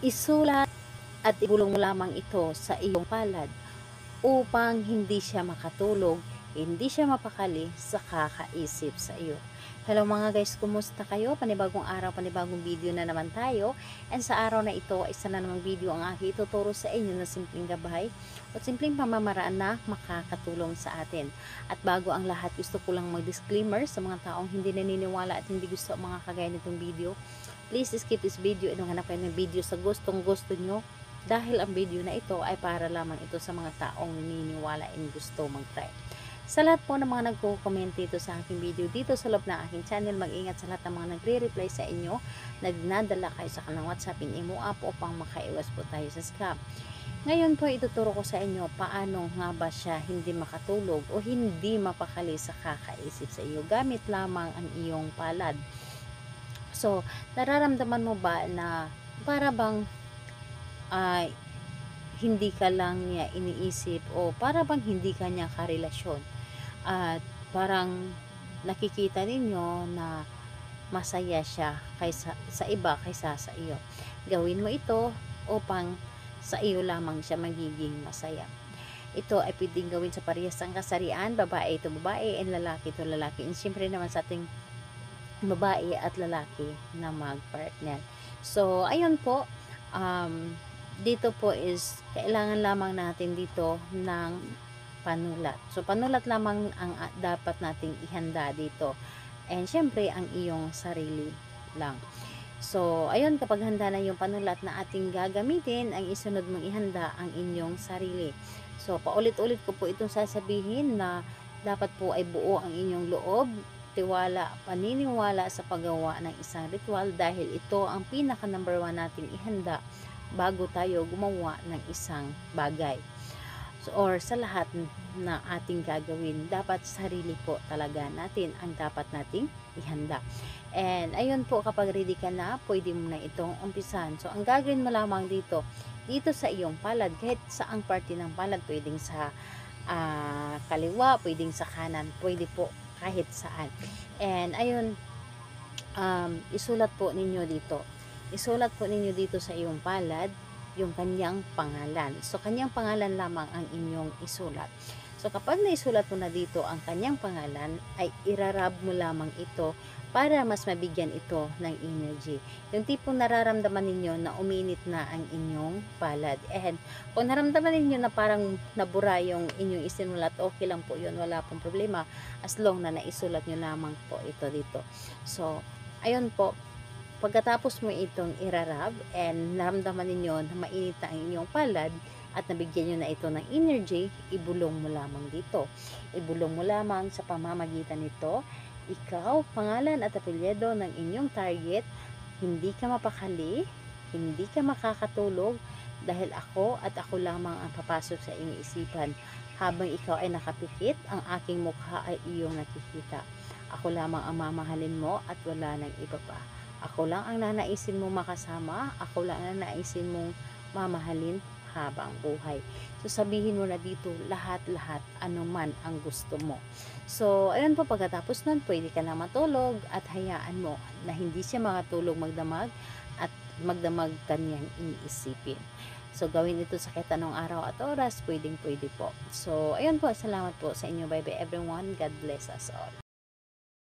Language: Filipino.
Isulat at ibulong mo lamang ito sa iyong palad upang hindi siya makatulog, hindi siya mapakali sa kakaisip sa iyo. Hello mga guys, kumusta kayo? Panibagong araw, panibagong video na naman tayo. And sa araw na ito, isa na namang video ang aking ituturo sa inyo na simpleng gabay o simpleng pamamaraan na makakatulong sa atin. At bago ang lahat, gusto ko lang mag-disclaimer sa mga taong hindi naniniwala at hindi gusto ang mga kagaya nitong video. Please skip this video and hanap kayo ng video sa gustong gusto nyo, dahil ang video na ito ay para lamang ito sa mga taong naniniwala and gusto mag-try. Sa lahat po ng mga nagko-comment dito sa aking video dito sa loob ng aking channel, mag-ingat sa lahat ng mga nagre-reply sa inyo, nagdadala kayo sa kanang WhatsApp in Imo app upang makaiwas po tayo sa scam. Ngayon po ituturo ko sa inyo paano nga ba siya hindi makatulog o hindi mapakali sa kakaisip sa iyo gamit lamang ang iyong palad. So, nararamdaman mo ba na para bang hindi ka lang niya iniisip o para bang hindi ka niya karelasyon at parang nakikita ninyo na masaya siya kaysa sa iba kaysa sa iyo. Gawin mo ito upang sa iyo lamang siya magiging masaya. Ito ay pwedeng gawin sa parehas ng kasarian, babae ito babae and lalaki ito lalaki. And syempre naman sa ating babae at lalaki na mag-partner. So, ayun po, dito po is kailangan lamang natin dito ng panulat. So, panulat lamang ang dapat nating ihanda dito. And syempre, ang iyong sarili lang. So, ayun, kapag handa na yung panulat na ating gagamitin, ang isunod mong ihanda ang inyong sarili. So, paulit-ulit ko po itong sasabihin na dapat po ay buo ang inyong loob, tiwala, paniniwala sa paggawa ng isang ritual dahil ito ang pinaka number 1 nating ihanda bago tayo gumawa ng isang bagay. So, or sa lahat na ating gagawin, dapat sarili po talaga natin ang dapat nating ihanda. And ayun po, kapag ready ka na, pwede mo na itong umpisan. So, ang gagawin mo lamang dito sa iyong palad, kahit saang parte ng palad, pwedeng sa kaliwa, pwedeng sa kanan, pwede po kahit saan. And ayun, isulat po ninyo dito. Isulat po ninyo dito sa iyong palad yung kanyang pangalan. So, kanyang pangalan lamang ang inyong isulat. So, kapag naisulat mo na dito ang kanyang pangalan, ay irarab mo lamang ito para mas mabigyan ito ng energy. Yung tipong nararamdaman ninyo na uminit na ang inyong palad. And kung naramdaman ninyo na parang nabura yung inyong isinulat, okay lang po yun, wala pong problema, as long na naisulat nyo lamang po ito dito. So, ayun po, pagkatapos mo itong irarab and naramdaman ninyo na mainit na ang inyong palad at nabigyan nyo na ito ng energy, ibulong mo lamang dito. Ibulong mo lamang sa pamamagitan nito, ikaw, pangalan at apelyido ng inyong target, hindi ka mapakali, hindi ka makakatulog dahil ako at ako lamang ang papasok sa inyong isipan. Habang ikaw ay nakapikit, ang aking mukha ay iyong nakikita. Ako lamang ang mamahalin mo at wala nang iba pa. Ako lang ang nanaisin mong makasama, ako lang ang nanaisin mong mamahalin habang buhay. So, sabihin mo na dito lahat-lahat, anuman ang gusto mo. So, ayun po, pagkatapos nun, pwede ka na matulog at hayaan mo na hindi siya makatulog magdamag at magdamag kanyang iniisipin. So, gawin ito sa kahit anong araw at oras, pwedeng-pwede po. So, ayun po, salamat po sa inyo. Bye-bye everyone. God bless us all.